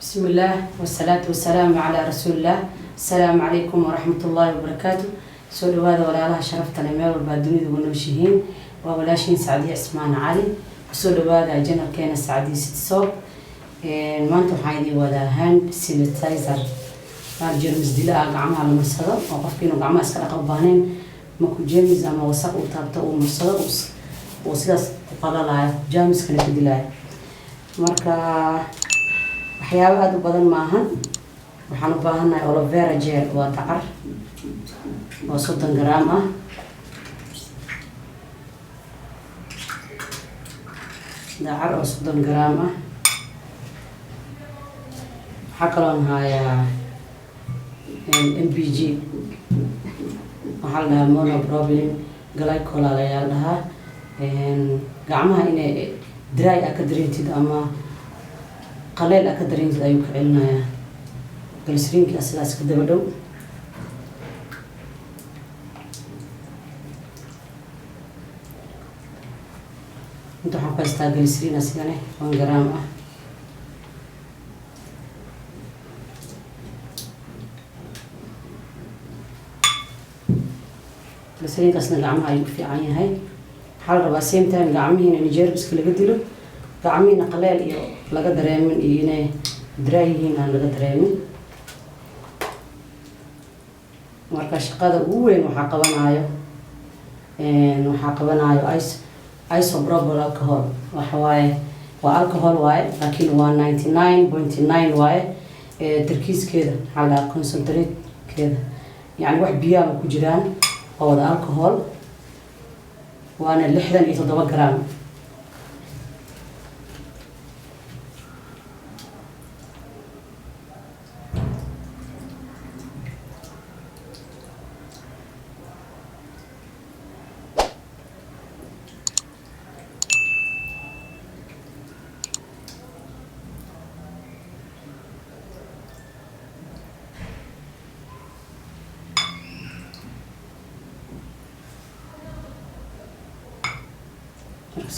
بسم الله والصلاة والسلام على رسول الله. السلام عليكم ورحمة الله وبركاته. سؤال هذا ولا لها شرفت المال والبادوني ونمشيهين وولاشين سعدي عثمان علي. سؤال هذا جنر كان سعدي ست صوب. ما أنتم حيدي ولا هاند سينيتايزر. جرمز دلاء قعمها على المصدر وقفين وقعمها أسكال قبانين ماكو جيمز أما وسق وطابته ومصدر وسلاس قلالها جامس كانت دلاء. مركا waxyaabo aad u badan maahan waxaan u baahanahay aloe vera gel waa dacar oo 30 gram ah dacar oo 30 gram ah waxa kaloo hayaa MPG waxa la monopropilen glycol la yiraahdaa gacmaha inay dry ka dareentid ama قليل أكدرين ذا يكعلنا جلسرين كأساس كده بدو انتو حقا جلسرين أسيانه 1 جرام جلسرين كأسنا العمها يكفي عين هاي حال رباسين تاني العمي هنا نجرب بس كل قديله gacmiina qaleel iyo laga dareemin iyo inay dry yihiin aan laga dareemin marka shaqada ugu weyn waxaa qabanayo isopropyl alcohol waxa waaye waa alcohol waaye laakiin waa 99.9 waaye tarkiiskeeda waxaa la concentratekeeda yani wax biyaha ku jiraan oo wada alcohol waana 67 gram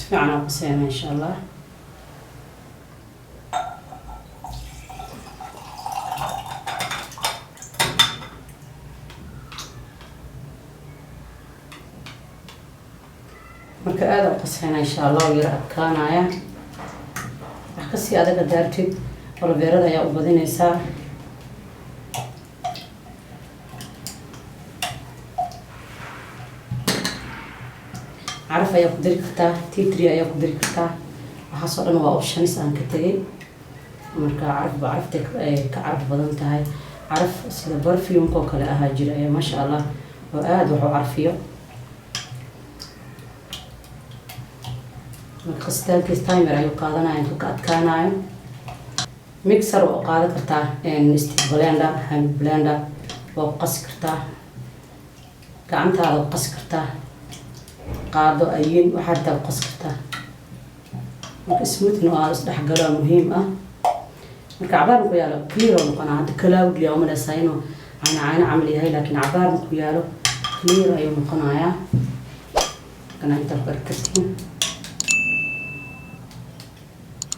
في عنا قسيمة إن شاء الله. marka aad u qasayna insha Allah yara adkaanaya wax ka sii adag daartid aloe vera ayaa u badinaysaa عارف أيها قدرك كتا تيتري أيها قدرك كتا وحصل أنا وأوبشنز عن كتير مركا بعرفتك كعرف بدنت هاي عارف سيدا برفيوم كوكا لها جرا ما شاء الله وقاعد وحو عارفيه مركستان كيس تايمر أيها قادنا أنتو كأتكانا ميكسر وقادة كتا نستيق بلاندا هاند بلاندا وقص كتا كعنتها وقص كتا قاعدو أيين وحتى القص كتا اسمه إنه أصبح قرار مهم مرك عبارك وياله كليرو مقنا عند كلاود اليوم أنا ساينه أنا عملي هاي لكن عبارك وياله كليرو أيوم مقنايا كنا أنت بركتين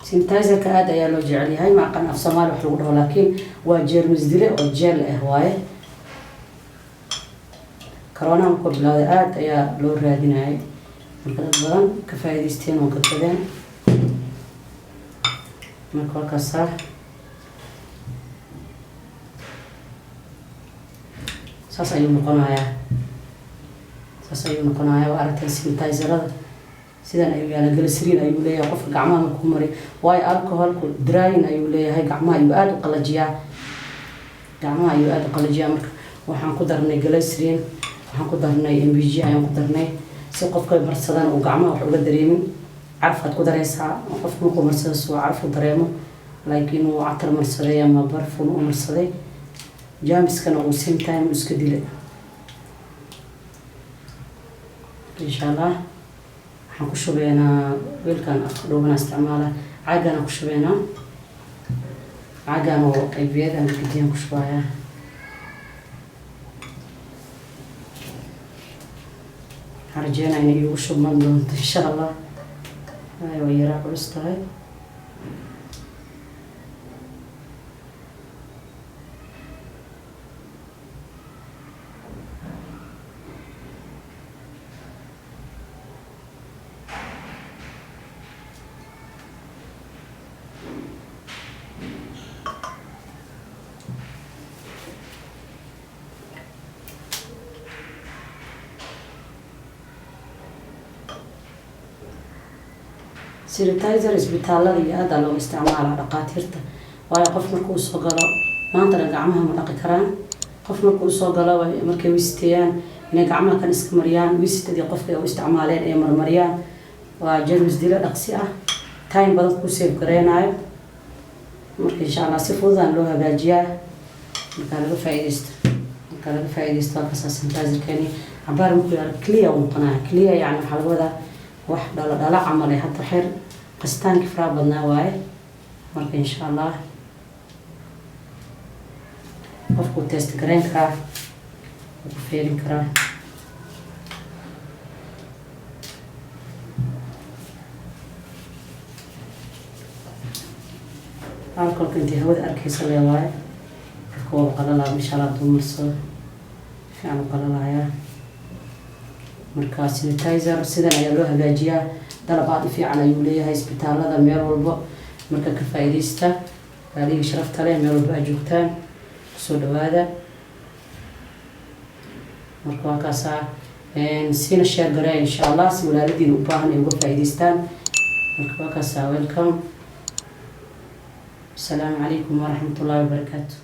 سينتايزر كهذا يا لو جعلي هاي مع قناة صومال وحلوه لكن واجر مزدلة وجل هواي كورونا مقبل هذا يا لو راديناي مركز بدن كفايدستين وكتبين مركز كسر ساس أيوم قنايا وأردت السينتايزر هذا سيدنا أيوة على جلسرين أيوة ليه قف جعمها مكمري واي الكحول دراين أيوة ليه هاي جعمها أيوة آد قلجيا جعمها أيوة آد قلجيا مرك وحن قدرنا جلسرين waxaan ku darnay MPG ayaan ku darnay si qofka barsadana uu gacmaha wax uga dareemin carfaad ku dareysaa qofku markuu marsado soo carfu dareemo laakiin uu catar marsaday ama barfuun uu marsaday jaamiskana uu same time iska dilay insha Allah waxaan ku shubeynaa weelkan afdhoobana isticmaala caagana ku shubeynaa caagana oo qaybiyadan kadib ku shubayaa harjana inay igu shubman doonto insha Allah way yara culus tahay sanitizer isbitaalada iyo aad loo isticmaalaa dhaqaatiirta waayo qof markuu soo galo maantana gacmaha ma dhaqi karaan qof markuu soo galo markay wisteeyaan inay gacmaha kan iska mariyaan wistadii qofka u isticmaaleen ay marmariyaan waa jeermis dilo dhaqsi ah time badan ku save gareenayo marka insha Allah si fudud loo hagaajiyaa marka laga faa'iideysto ka sanitizer kani cabaar markuu yahay clear uu qanaa clear yani waxa laga wadaa wax dhala camal ay hadda xir qastaanki fara badnaa waaye marka insha Allah qofku test gareyn karaa ku feerin karaa alcohol intii hawada arkaysa leeyahay qofku qalala insha Allah dumarso fiican qalalaya marka sanitizer sidan ayaa loo hagaajiyaa dalabaad fiican ayuu leeyahay isbitaalada meel walba marka ka faa'iideysta baaliga sharafta leh meel walba joogtaan soo dhawaada marka kaasa sina share garay insha Allah si walaaladiin u baahan ay uga faa'iideystaan marka kaasa welcome السلام عليكم ورحمة الله وبركاته.